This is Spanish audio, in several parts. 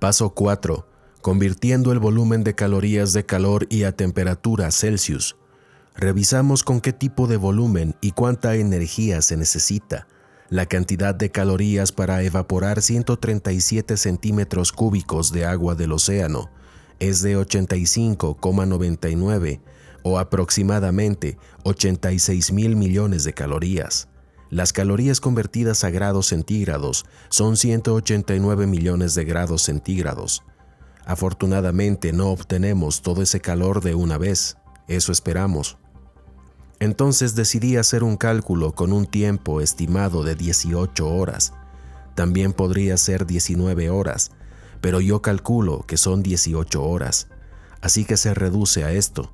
Paso 4. Convirtiendo el volumen de calorías de calor y a temperatura Celsius. Revisamos con qué tipo de volumen y cuánta energía se necesita. La cantidad de calorías para evaporar 137 centímetros cúbicos de agua del océano es de 85,99 o aproximadamente 86,000 millones de calorías. Las calorías convertidas a grados centígrados son 189 millones de grados centígrados. Afortunadamente no obtenemos todo ese calor de una vez, eso esperamos. Entonces decidí hacer un cálculo con un tiempo estimado de 18 horas. También podría ser 19 horas, pero yo calculo que son 18 horas, así que se reduce a esto.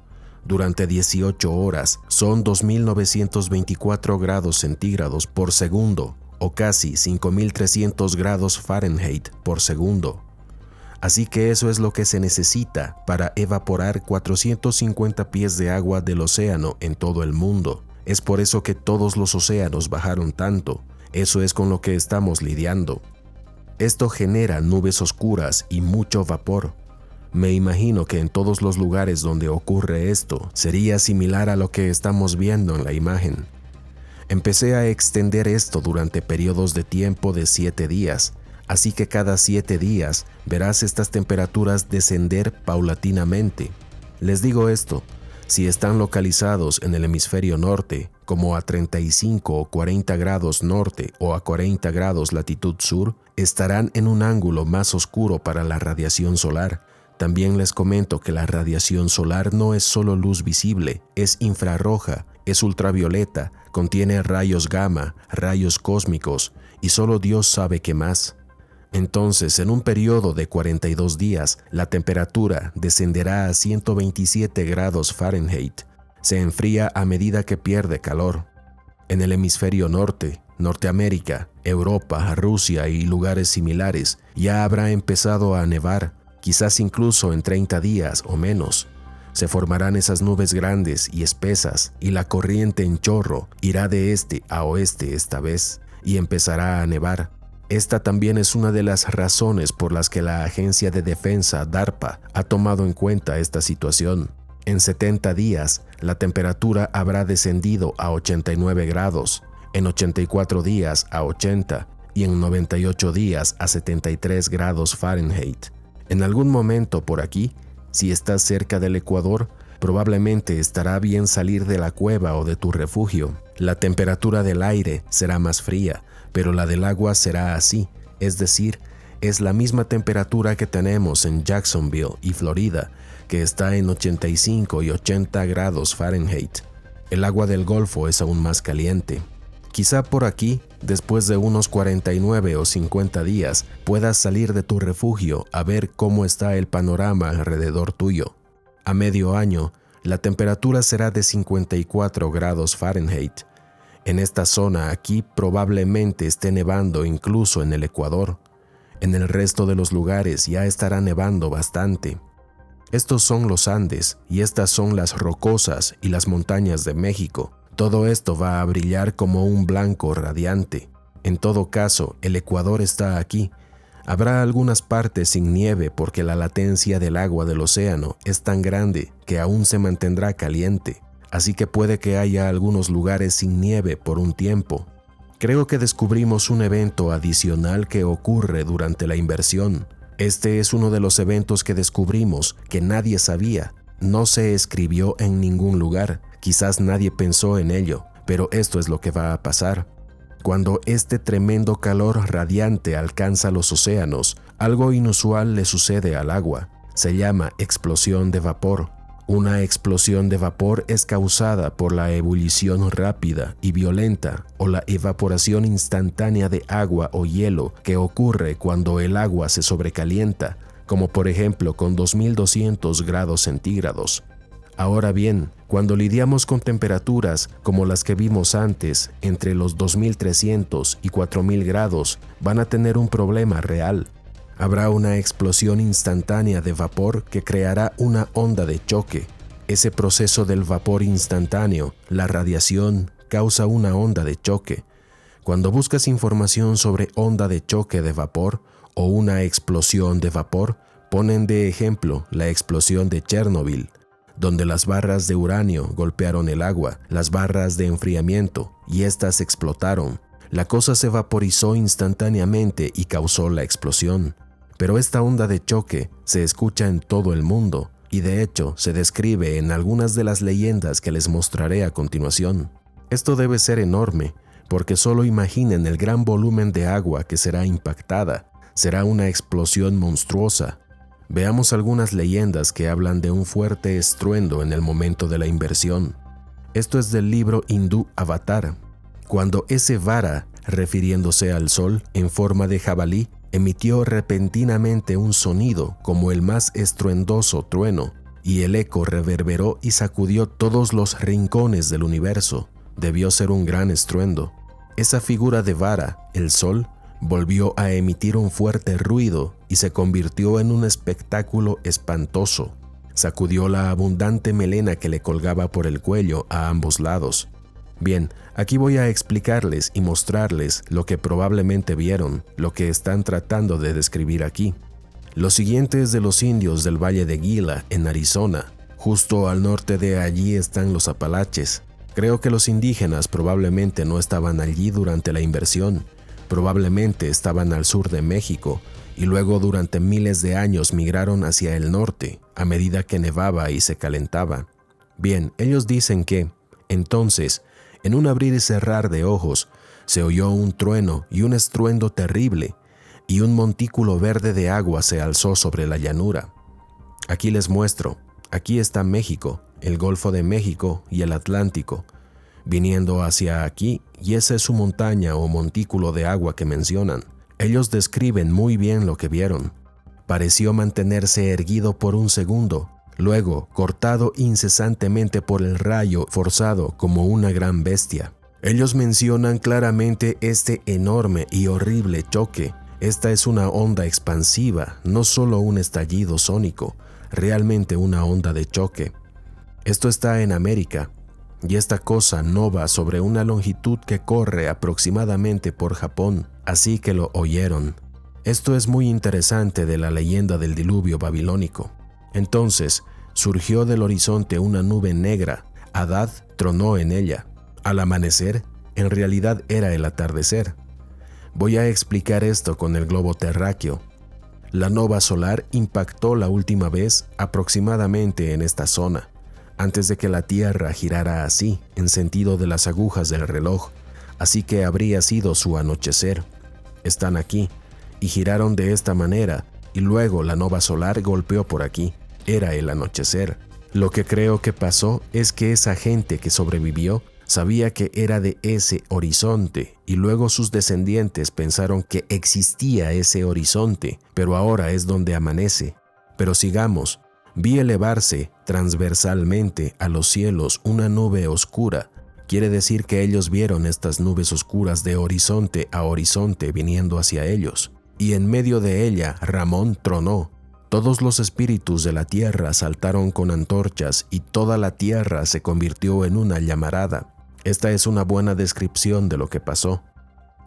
Durante 18 horas son 2.924 grados centígrados por segundo o casi 5.300 grados Fahrenheit por segundo. Así que eso es lo que se necesita para evaporar 450 pies de agua del océano en todo el mundo. Es por eso que todos los océanos bajaron tanto. Eso es con lo que estamos lidiando. Esto genera nubes oscuras y mucho vapor. Me imagino que en todos los lugares donde ocurre esto sería similar a lo que estamos viendo en la imagen. Empecé a extender esto durante periodos de tiempo de 7 días, así que cada 7 días verás estas temperaturas descender paulatinamente. Les digo esto, si están localizados en el hemisferio norte, como a 35 o 40 grados norte o a 40 grados latitud sur, estarán en un ángulo más oscuro para la radiación solar. También les comento que la radiación solar no es solo luz visible, es infrarroja, es ultravioleta, contiene rayos gamma, rayos cósmicos y solo Dios sabe qué más. Entonces, en un periodo de 42 días, la temperatura descenderá a 127 grados Fahrenheit. Se enfría a medida que pierde calor. En el hemisferio norte, Norteamérica, Europa, Rusia y lugares similares, ya habrá empezado a nevar, quizás incluso en 30 días o menos. Se formarán esas nubes grandes y espesas y la corriente en chorro irá de este a oeste esta vez y empezará a nevar. Esta también es una de las razones por las que la Agencia de Defensa DARPA ha tomado en cuenta esta situación. En 70 días, la temperatura habrá descendido a 89 grados, en 84 días a 80 y en 98 días a 73 grados Fahrenheit. En algún momento por aquí, si estás cerca del Ecuador, probablemente estará bien salir de la cueva o de tu refugio. La temperatura del aire será más fría, pero la del agua será así, es decir, es la misma temperatura que tenemos en Jacksonville y Florida, que está en 85 y 80 grados Fahrenheit. El agua del Golfo es aún más caliente. Quizá por aquí, después de unos 49 o 50 días, puedas salir de tu refugio a ver cómo está el panorama alrededor tuyo. A medio año, la temperatura será de 54 grados Fahrenheit. En esta zona aquí probablemente esté nevando incluso en el Ecuador. En el resto de los lugares ya estará nevando bastante. Estos son los Andes y estas son las rocosas y las montañas de México. Todo esto va a brillar como un blanco radiante. En todo caso, el Ecuador está aquí. Habrá algunas partes sin nieve porque la latencia del agua del océano es tan grande que aún se mantendrá caliente. Así que puede que haya algunos lugares sin nieve por un tiempo. Creo que descubrimos un evento adicional que ocurre durante la inversión. Este es uno de los eventos que descubrimos que nadie sabía. No se escribió en ningún lugar. Quizás nadie pensó en ello, pero esto es lo que va a pasar. Cuando este tremendo calor radiante alcanza los océanos, algo inusual le sucede al agua. Se llama explosión de vapor. Una explosión de vapor es causada por la ebullición rápida y violenta o la evaporación instantánea de agua o hielo que ocurre cuando el agua se sobrecalienta, como por ejemplo con 2200 grados centígrados. Ahora bien, cuando lidiamos con temperaturas como las que vimos antes, entre los 2300 y 4000 grados, van a tener un problema real. Habrá una explosión instantánea de vapor que creará una onda de choque. Ese proceso del vapor instantáneo, la radiación, causa una onda de choque. Cuando buscas información sobre onda de choque de vapor o una explosión de vapor, ponen de ejemplo la explosión de Chernobyl, donde las barras de uranio golpearon el agua, las barras de enfriamiento, y éstas explotaron. La cosa se vaporizó instantáneamente y causó la explosión. Pero esta onda de choque se escucha en todo el mundo y de hecho se describe en algunas de las leyendas que les mostraré a continuación. Esto debe ser enorme, porque solo imaginen el gran volumen de agua que será impactada. Será una explosión monstruosa. Veamos algunas leyendas que hablan de un fuerte estruendo en el momento de la inversión. Esto es del libro hindú Avatar. Cuando ese Vara, refiriéndose al sol en forma de jabalí, emitió repentinamente un sonido como el más estruendoso trueno, y el eco reverberó y sacudió todos los rincones del universo. Debió ser un gran estruendo. Esa figura de Vara, el sol, volvió a emitir un fuerte ruido y se convirtió en un espectáculo espantoso. Sacudió la abundante melena que le colgaba por el cuello a ambos lados. Bien, aquí voy a explicarles y mostrarles lo que probablemente vieron, lo que están tratando de describir aquí. Lo siguiente es de los indios del Valle de Gila, en Arizona. Justo al norte de allí están los Apalaches. Creo que los indígenas probablemente no estaban allí durante la inversión. Probablemente estaban al sur de México y luego durante miles de años migraron hacia el norte a medida que nevaba y se calentaba. Bien, ellos dicen que, entonces, en un abrir y cerrar de ojos, se oyó un trueno y un estruendo terrible, y un montículo verde de agua se alzó sobre la llanura. Aquí les muestro, aquí está México, el Golfo de México y el Atlántico, viniendo hacia aquí, y esa es su montaña o montículo de agua que mencionan. Ellos describen muy bien lo que vieron. Pareció mantenerse erguido por un segundo, luego cortado incesantemente por el rayo forzado como una gran bestia. Ellos mencionan claramente este enorme y horrible choque. Esta es una onda expansiva, no solo un estallido sónico, realmente una onda de choque. Esto está en América, y esta cosa no va sobre una longitud que corre aproximadamente por Japón, así que lo oyeron. Esto es muy interesante de la leyenda del diluvio babilónico. Entonces, surgió del horizonte una nube negra. Hadad tronó en ella. Al amanecer, en realidad era el atardecer. Voy a explicar esto con el globo terráqueo. La nova solar impactó la última vez aproximadamente en esta zona, antes de que la Tierra girara así, en sentido de las agujas del reloj, así que habría sido su anochecer. Están aquí, y giraron de esta manera, y luego la nova solar golpeó por aquí. Era el anochecer. Lo que creo que pasó es que esa gente que sobrevivió sabía que era de ese horizonte, y luego sus descendientes pensaron que existía ese horizonte, pero ahora es donde amanece. Pero sigamos. Vi elevarse transversalmente a los cielos una nube oscura. Quiere decir que ellos vieron estas nubes oscuras de horizonte a horizonte viniendo hacia ellos. Y en medio de ella Ramón tronó. Todos los espíritus de la tierra saltaron con antorchas y toda la tierra se convirtió en una llamarada. Esta es una buena descripción de lo que pasó.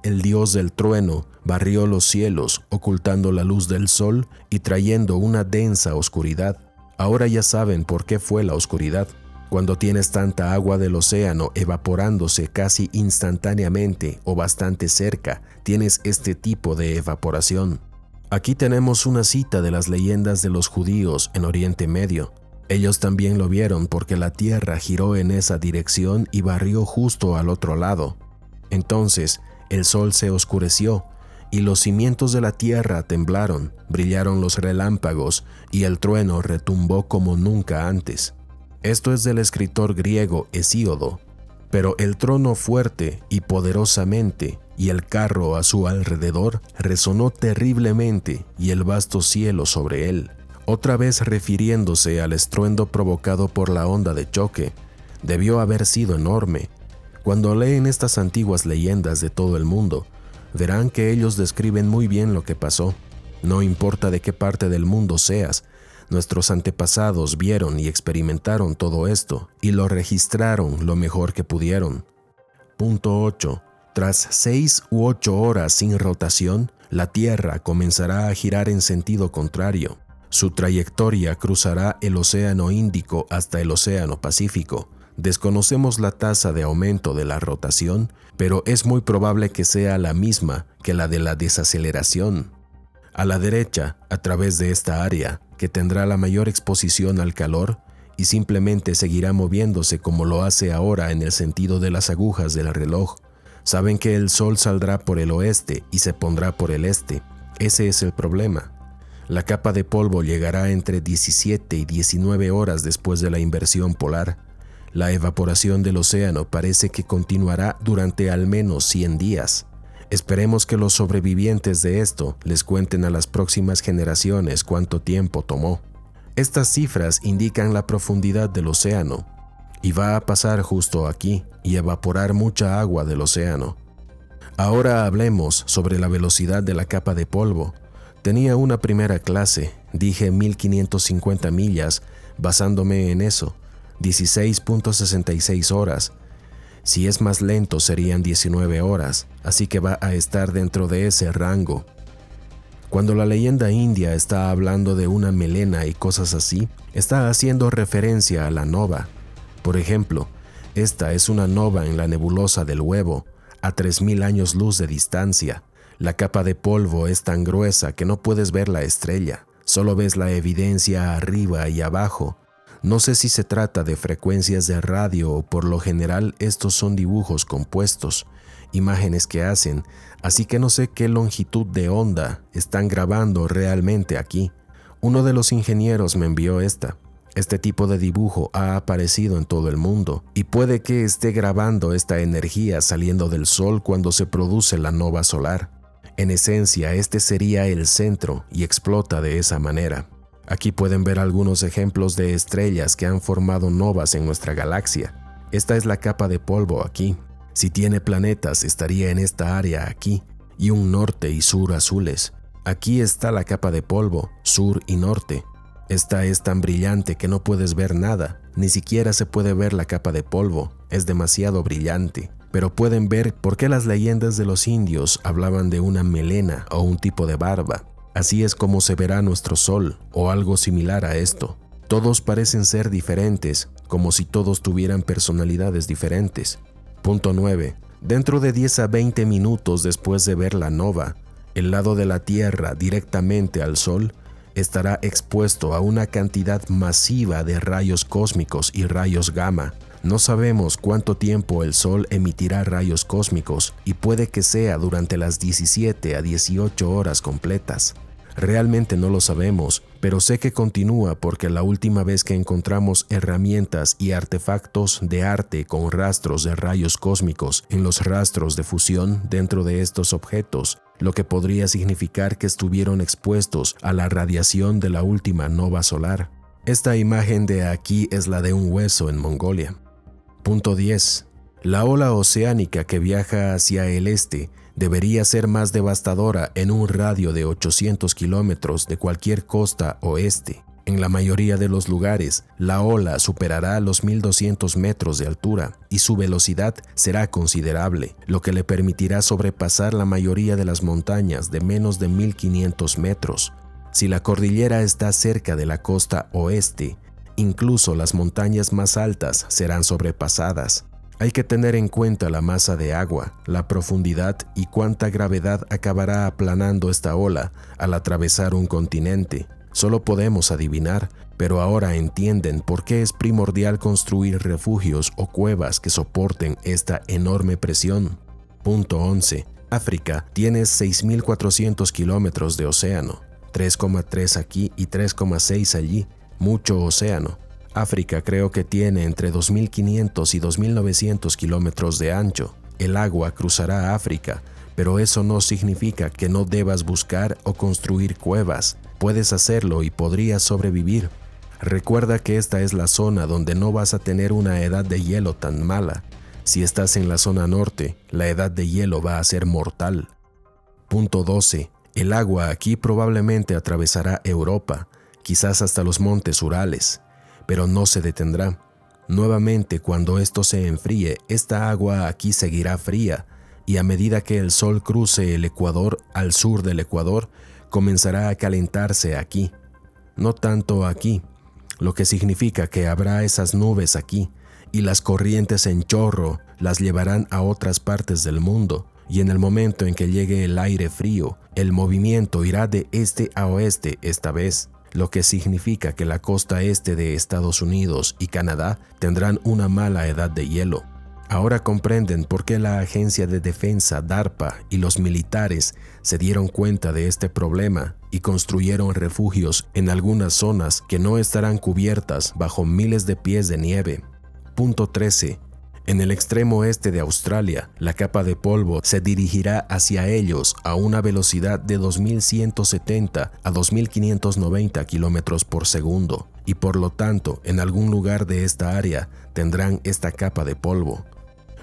El dios del trueno barrió los cielos, ocultando la luz del sol y trayendo una densa oscuridad. Ahora ya saben por qué fue la oscuridad. Cuando tienes tanta agua del océano evaporándose casi instantáneamente o bastante cerca, tienes este tipo de evaporación. Aquí tenemos una cita de las leyendas de los judíos en Oriente Medio. Ellos también lo vieron porque la tierra giró en esa dirección y barrió justo al otro lado. Entonces, el sol se oscureció y los cimientos de la tierra temblaron, brillaron los relámpagos y el trueno retumbó como nunca antes. Esto es del escritor griego Hesíodo. Pero el trono fuerte y poderosamente y el carro a su alrededor resonó terriblemente y el vasto cielo sobre él. Otra vez refiriéndose al estruendo provocado por la onda de choque, debió haber sido enorme. Cuando leen estas antiguas leyendas de todo el mundo, verán que ellos describen muy bien lo que pasó. No importa de qué parte del mundo seas, nuestros antepasados vieron y experimentaron todo esto y lo registraron lo mejor que pudieron. Punto 8. Tras 6 u 8 horas sin rotación, la Tierra comenzará a girar en sentido contrario. Su trayectoria cruzará el Océano Índico hasta el Océano Pacífico. Desconocemos la tasa de aumento de la rotación, pero es muy probable que sea la misma que la de la desaceleración. A la derecha, a través de esta área, que tendrá la mayor exposición al calor y simplemente seguirá moviéndose como lo hace ahora en el sentido de las agujas del reloj. Saben que el sol saldrá por el oeste y se pondrá por el este. Ese es el problema. La capa de polvo llegará entre 17 y 19 horas después de la inversión polar. La evaporación del océano parece que continuará durante al menos 100 días. Esperemos que los sobrevivientes de esto les cuenten a las próximas generaciones cuánto tiempo tomó. Estas cifras indican la profundidad del océano, y va a pasar justo aquí y evaporar mucha agua del océano. Ahora hablemos sobre la velocidad de la capa de polvo. Tenía una primera clase, dije 1550 millas, basándome en eso, 16.66 horas. Si es más lento serían 19 horas, así que va a estar dentro de ese rango. Cuando la leyenda india está hablando de una melena y cosas así, está haciendo referencia a la nova. Por ejemplo, esta es una nova en la nebulosa del Huevo, a 3000 años luz de distancia. La capa de polvo es tan gruesa que no puedes ver la estrella, solo ves la evidencia arriba y abajo. No sé si se trata de frecuencias de radio o por lo general estos son dibujos compuestos, imágenes que hacen, así que no sé qué longitud de onda están grabando realmente aquí. Uno de los ingenieros me envió esta. Este tipo de dibujo ha aparecido en todo el mundo y puede que esté grabando esta energía saliendo del Sol cuando se produce la nova solar. En esencia, este sería el centro y explota de esa manera. Aquí pueden ver algunos ejemplos de estrellas que han formado novas en nuestra galaxia. Esta es la capa de polvo aquí. Si tiene planetas, estaría en esta área aquí, y un norte y sur azules. Aquí está la capa de polvo, sur y norte. Esta es tan brillante que no puedes ver nada, ni siquiera se puede ver la capa de polvo, es demasiado brillante. Pero pueden ver por qué las leyendas de los indios hablaban de una melena o un tipo de barba. Así es como se verá nuestro sol, o algo similar a esto. Todos parecen ser diferentes, como si todos tuvieran personalidades diferentes. Punto 9. Dentro de 10 a 20 minutos después de ver la nova, el lado de la Tierra directamente al Sol estará expuesto a una cantidad masiva de rayos cósmicos y rayos gamma. No sabemos cuánto tiempo el Sol emitirá rayos cósmicos y puede que sea durante las 17 a 18 horas completas. Realmente no lo sabemos, pero sé que continúa porque la última vez que encontramos herramientas y artefactos de arte con rastros de rayos cósmicos en los rastros de fusión dentro de estos objetos, lo que podría significar que estuvieron expuestos a la radiación de la última nova solar. Esta imagen de aquí es la de un hueso en Mongolia. Punto 10. La ola oceánica que viaja hacia el este debería ser más devastadora en un radio de 800 kilómetros de cualquier costa oeste. En la mayoría de los lugares, la ola superará los 1200 metros de altura y su velocidad será considerable, lo que le permitirá sobrepasar la mayoría de las montañas de menos de 1500 metros. Si la cordillera está cerca de la costa oeste, incluso las montañas más altas serán sobrepasadas. Hay que tener en cuenta la masa de agua, la profundidad y cuánta gravedad acabará aplanando esta ola al atravesar un continente. Solo podemos adivinar, pero ahora entienden por qué es primordial construir refugios o cuevas que soporten esta enorme presión. Punto 11. África tiene 6.400 kilómetros de océano, 3,3 aquí y 3,6 allí, mucho océano. África creo que tiene entre 2.500 y 2.900 kilómetros de ancho. El agua cruzará África, pero eso no significa que no debas buscar o construir cuevas. Puedes hacerlo y podrías sobrevivir. Recuerda que esta es la zona donde no vas a tener una edad de hielo tan mala. Si estás en la zona norte, la edad de hielo va a ser mortal. Punto 12. El agua aquí probablemente atravesará Europa, quizás hasta los montes Urales, pero no se detendrá. Nuevamente, cuando esto se enfríe, esta agua aquí seguirá fría y a medida que el Sol cruce el ecuador al sur del ecuador, comenzará a calentarse aquí, no tanto aquí, lo que significa que habrá esas nubes aquí, y las corrientes en chorro las llevarán a otras partes del mundo, y en el momento en que llegue el aire frío, el movimiento irá de este a oeste esta vez, lo que significa que la costa este de Estados Unidos y Canadá tendrán una mala edad de hielo. Ahora comprenden por qué la Agencia de Defensa DARPA y los militares se dieron cuenta de este problema y construyeron refugios en algunas zonas que no estarán cubiertas bajo miles de pies de nieve. Punto 13. En el extremo este de Australia, la capa de polvo se dirigirá hacia ellos a una velocidad de 2.170 a 2.590 kilómetros por segundo, y por lo tanto, en algún lugar de esta área tendrán esta capa de polvo.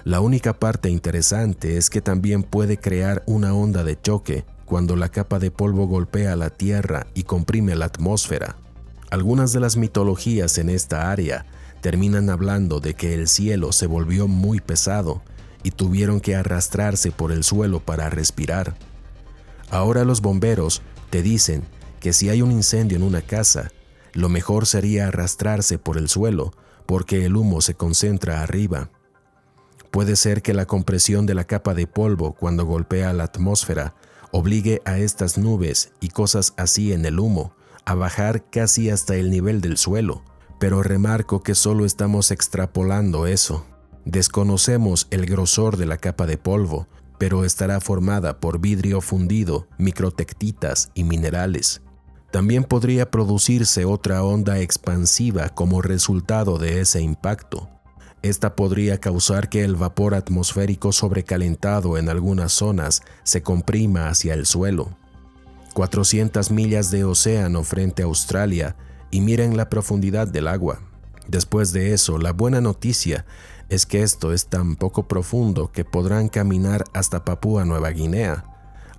La única parte interesante es que también puede crear una onda de choque cuando la capa de polvo golpea la Tierra y comprime la atmósfera. Algunas de las mitologías en esta área terminan hablando de que el cielo se volvió muy pesado y tuvieron que arrastrarse por el suelo para respirar. Ahora los bomberos te dicen que si hay un incendio en una casa, lo mejor sería arrastrarse por el suelo porque el humo se concentra arriba. Puede ser que la compresión de la capa de polvo cuando golpea la atmósfera obligue a estas nubes y cosas así en el humo a bajar casi hasta el nivel del suelo, pero remarco que solo estamos extrapolando eso. Desconocemos el grosor de la capa de polvo, pero estará formada por vidrio fundido, microtectitas y minerales. También podría producirse otra onda expansiva como resultado de ese impacto. Esta podría causar que el vapor atmosférico sobrecalentado en algunas zonas se comprima hacia el suelo. 400 millas de océano frente a Australia y miren la profundidad del agua. Después de eso, la buena noticia es que esto es tan poco profundo que podrán caminar hasta Papúa Nueva Guinea.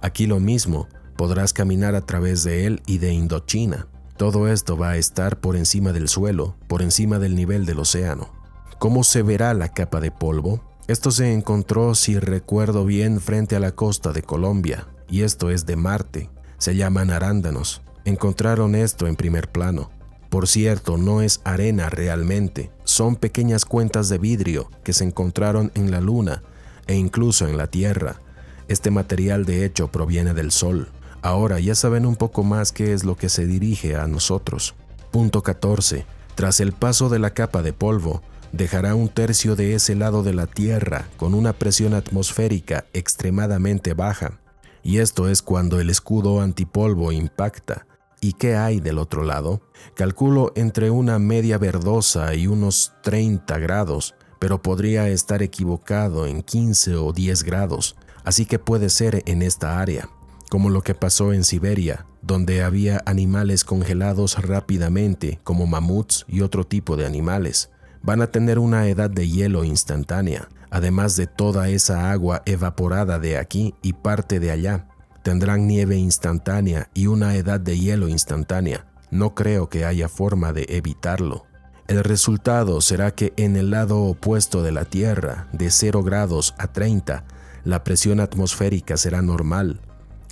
Aquí lo mismo, podrás caminar a través de él y de Indochina. Todo esto va a estar por encima del suelo, por encima del nivel del océano. ¿Cómo se verá la capa de polvo? Esto se encontró, si recuerdo bien, frente a la costa de Colombia, y esto es de Marte. Se llaman arándanos. Encontraron esto en primer plano. Por cierto, no es arena realmente, son pequeñas cuentas de vidrio que se encontraron en la Luna e incluso en la Tierra. Este material de hecho proviene del Sol. Ahora ya saben un poco más qué es lo que se dirige a nosotros. Punto 14. Tras el paso de la capa de polvo, dejará un tercio de ese lado de la Tierra con una presión atmosférica extremadamente baja. Y esto es cuando el escudo antipolvo impacta. ¿Y qué hay del otro lado? Calculo entre una media verdosa y unos 30 grados, pero podría estar equivocado en 15 o 10 grados, así que puede ser en esta área, como lo que pasó en Siberia, donde había animales congelados rápidamente, como mamuts y otro tipo de animales. Van a tener una edad de hielo instantánea, además de toda esa agua evaporada de aquí y parte de allá. Tendrán nieve instantánea y una edad de hielo instantánea. No creo que haya forma de evitarlo. El resultado será que en el lado opuesto de la Tierra, de 0 grados a 30, la presión atmosférica será normal.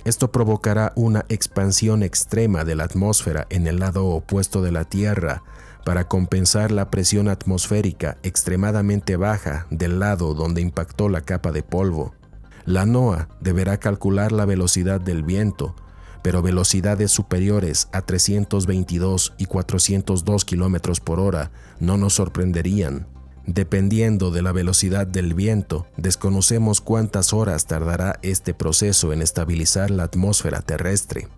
Esto provocará una expansión extrema de la atmósfera en el lado opuesto de la Tierra para compensar la presión atmosférica extremadamente baja del lado donde impactó la capa de polvo. La NOAA deberá calcular la velocidad del viento, pero velocidades superiores a 322 y 402 kilómetros por hora no nos sorprenderían. Dependiendo de la velocidad del viento, desconocemos cuántas horas tardará este proceso en estabilizar la atmósfera terrestre.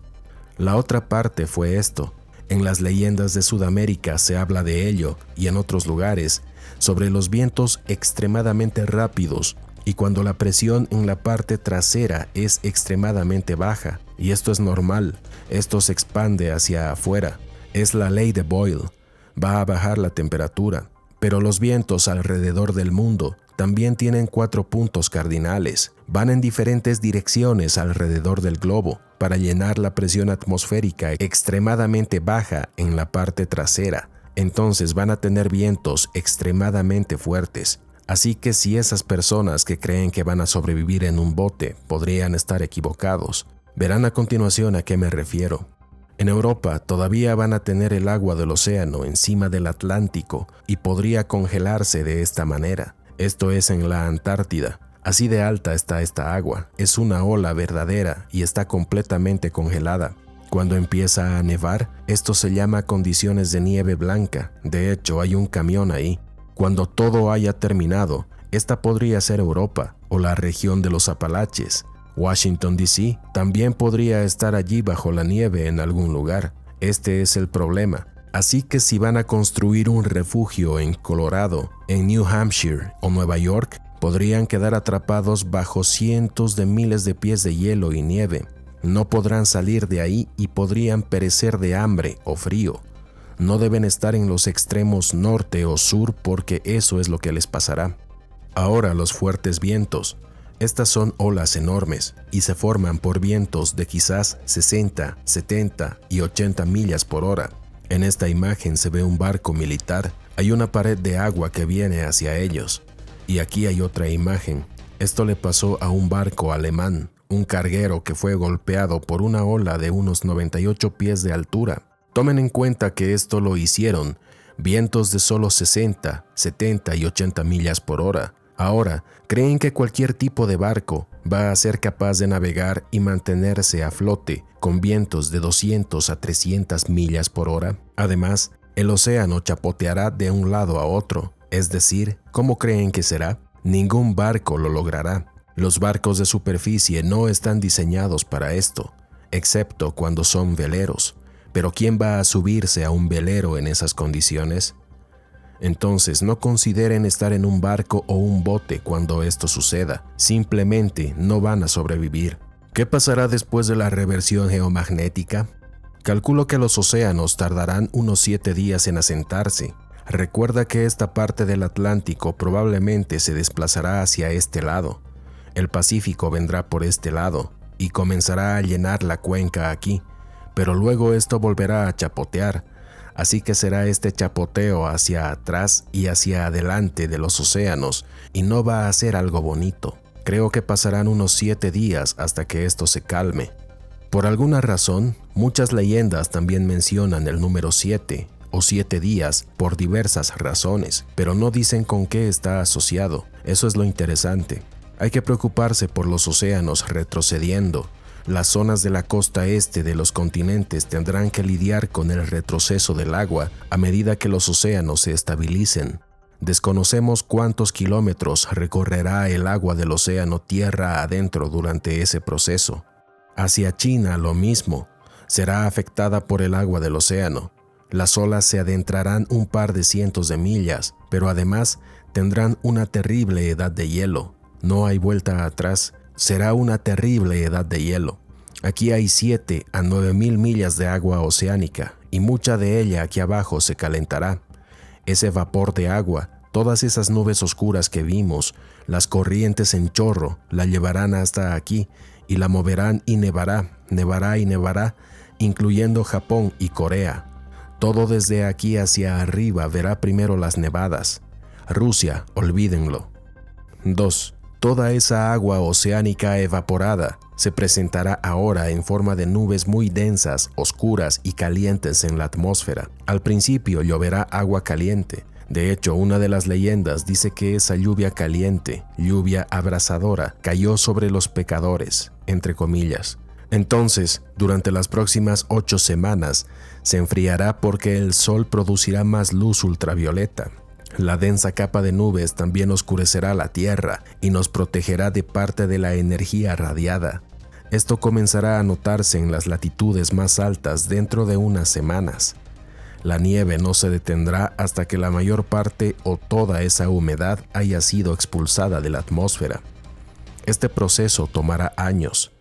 La otra parte fue esto. En las leyendas de Sudamérica se habla de ello y en otros lugares, sobre los vientos extremadamente rápidos y cuando la presión en la parte trasera es extremadamente baja, y esto es normal, esto se expande hacia afuera. Es la ley de Boyle, va a bajar la temperatura, pero los vientos alrededor del mundo también tienen 4 puntos cardinales, van en diferentes direcciones alrededor del globo para llenar la presión atmosférica extremadamente baja en la parte trasera. Entonces van a tener vientos extremadamente fuertes. Así que si esas personas que creen que van a sobrevivir en un bote podrían estar equivocados, verán a continuación a qué me refiero. En Europa todavía van a tener el agua del océano encima del Atlántico y podría congelarse de esta manera. Esto es en la Antártida. Así de alta está esta agua. Es una ola verdadera y está completamente congelada. Cuando empieza a nevar, esto se llama condiciones de nieve blanca. De hecho, hay un camión ahí. Cuando todo haya terminado, esta podría ser Europa o la región de los Apalaches. Washington, D.C. también podría estar allí bajo la nieve en algún lugar. Este es el problema. Así que si van a construir un refugio en Colorado, en New Hampshire o Nueva York, podrían quedar atrapados bajo cientos de miles de pies de hielo y nieve. No podrán salir de ahí y podrían perecer de hambre o frío. No deben estar en los extremos norte o sur porque eso es lo que les pasará. Ahora los fuertes vientos. Estas son olas enormes y se forman por vientos de quizás 60, 70 y 80 millas por hora. En esta imagen se ve un barco militar. Hay una pared de agua que viene hacia ellos. Y aquí hay otra imagen. Esto le pasó a un barco alemán, un carguero que fue golpeado por una ola de unos 98 pies de altura. Tomen en cuenta que esto lo hicieron vientos de solo 60, 70 y 80 millas por hora. Ahora, ¿creen que cualquier tipo de barco va a ser capaz de navegar y mantenerse a flote con vientos de 200 a 300 millas por hora? Además, el océano chapoteará de un lado a otro. Es decir, ¿cómo creen que será? Ningún barco lo logrará. Los barcos de superficie no están diseñados para esto, excepto cuando son veleros. Pero ¿quién va a subirse a un velero en esas condiciones? Entonces no consideren estar en un barco o un bote cuando esto suceda. Simplemente no van a sobrevivir. ¿Qué pasará después de la reversión geomagnética? Calculo que los océanos tardarán unos 7 días en asentarse. Recuerda que esta parte del Atlántico probablemente se desplazará hacia este lado. El Pacífico vendrá por este lado y comenzará a llenar la cuenca aquí, pero luego esto volverá a chapotear. Así que será este chapoteo hacia atrás y hacia adelante de los océanos y no va a ser algo bonito. Creo que pasarán unos 7 días hasta que esto se calme. Por alguna razón, muchas leyendas también mencionan el número 7 o 7 días por diversas razones, pero no dicen con qué está asociado. Eso es lo interesante. Hay que preocuparse por los océanos retrocediendo. Las zonas de la costa este de los continentes tendrán que lidiar con el retroceso del agua a medida que los océanos se estabilicen. Desconocemos cuántos kilómetros recorrerá el agua del océano tierra adentro durante ese proceso. Hacia China lo mismo, será afectada por el agua del océano. Las olas se adentrarán un par de cientos de millas, pero además tendrán una terrible edad de hielo. No hay vuelta atrás. Será una terrible edad de hielo. Aquí hay 7 a 9 mil millas de agua oceánica y mucha de ella aquí abajo se calentará. Ese vapor de agua, todas esas nubes oscuras que vimos, las corrientes en chorro, la llevarán hasta aquí y la moverán y nevará, nevará y nevará, incluyendo Japón y Corea. Todo desde aquí hacia arriba verá primero las nevadas. Rusia, olvídenlo. 2. Toda esa agua oceánica evaporada se presentará ahora en forma de nubes muy densas, oscuras y calientes en la atmósfera. Al principio lloverá agua caliente. De hecho, una de las leyendas dice que esa lluvia caliente, lluvia abrasadora, cayó sobre los pecadores, entre comillas. Entonces, durante las próximas 8 semanas, se enfriará porque el sol producirá más luz ultravioleta. La densa capa de nubes también oscurecerá la tierra y nos protegerá de parte de la energía radiada. Esto comenzará a notarse en las latitudes más altas dentro de unas semanas. La nieve no se detendrá hasta que la mayor parte o toda esa humedad haya sido expulsada de la atmósfera. Este proceso tomará años.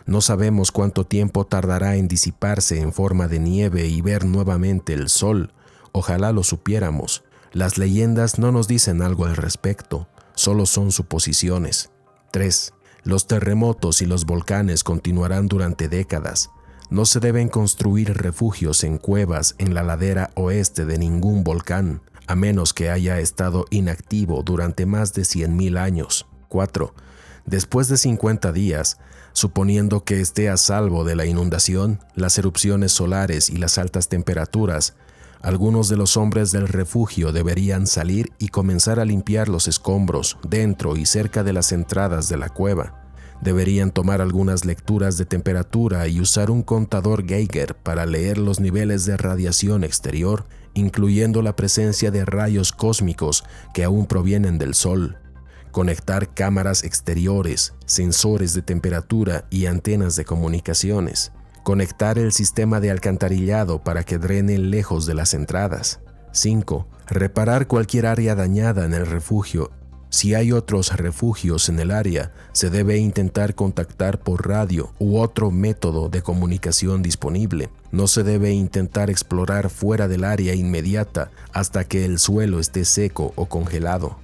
No sabemos cuánto tiempo tardará en disiparse en forma de nieve y ver nuevamente el sol. Ojalá lo supiéramos. Las leyendas no nos dicen algo al respecto, solo son suposiciones. 3. Los terremotos y los volcanes continuarán durante décadas. No se deben construir refugios en cuevas en la ladera oeste de ningún volcán. a menos que haya estado inactivo durante más de 100.000 años. 4. Después de 50 días, suponiendo que esté a salvo de la inundación, las erupciones solares y las altas temperaturas, algunos de los hombres del refugio deberían salir y comenzar a limpiar los escombros dentro y cerca de las entradas de la cueva. Deberían tomar algunas lecturas de temperatura y usar un contador Geiger para leer los niveles de radiación exterior, incluyendo la presencia de rayos cósmicos que aún provienen del Sol. Conectar cámaras exteriores, sensores de temperatura y antenas de comunicaciones. Conectar el sistema de alcantarillado para que drene lejos de las entradas. 5. Reparar cualquier área dañada en el refugio. Si hay otros refugios en el área, se debe intentar contactar por radio u otro método de comunicación disponible. No se debe intentar explorar fuera del área inmediata hasta que el suelo esté seco o congelado.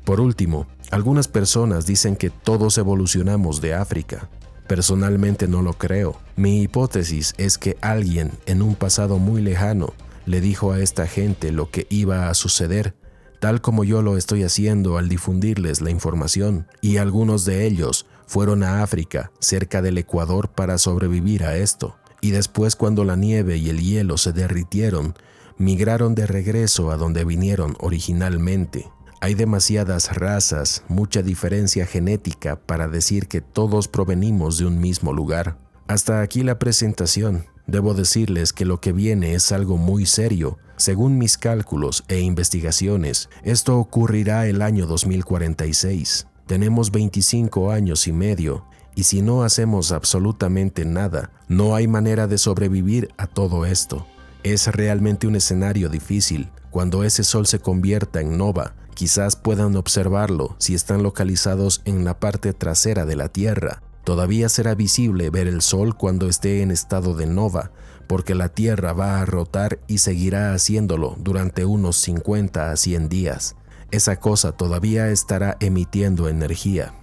Por último, algunas personas dicen que todos evolucionamos de África. Personalmente no lo creo. Mi hipótesis es que alguien en un pasado muy lejano le dijo a esta gente lo que iba a suceder, tal como yo lo estoy haciendo al difundirles la información, y algunos de ellos fueron a África, cerca del Ecuador, para sobrevivir a esto. Y después, cuando la nieve y el hielo se derritieron, migraron de regreso a donde vinieron originalmente. Hay demasiadas razas, mucha diferencia genética para decir que todos provenimos de un mismo lugar. Hasta aquí la presentación. Debo decirles que lo que viene es algo muy serio. Según mis cálculos e investigaciones, esto ocurrirá el año 2046. Tenemos 25 años y medio, y si no hacemos absolutamente nada, no hay manera de sobrevivir a todo esto. Es realmente un escenario difícil. Cuando ese sol se convierta en nova, quizás puedan observarlo si están localizados en la parte trasera de la Tierra. Todavía será visible ver el sol cuando esté en estado de nova, porque la Tierra va a rotar y seguirá haciéndolo durante unos 50 a 100 días. Esa cosa todavía estará emitiendo energía.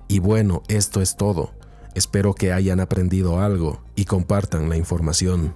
Y bueno, esto es todo. Espero que hayan aprendido algo y compartan la información.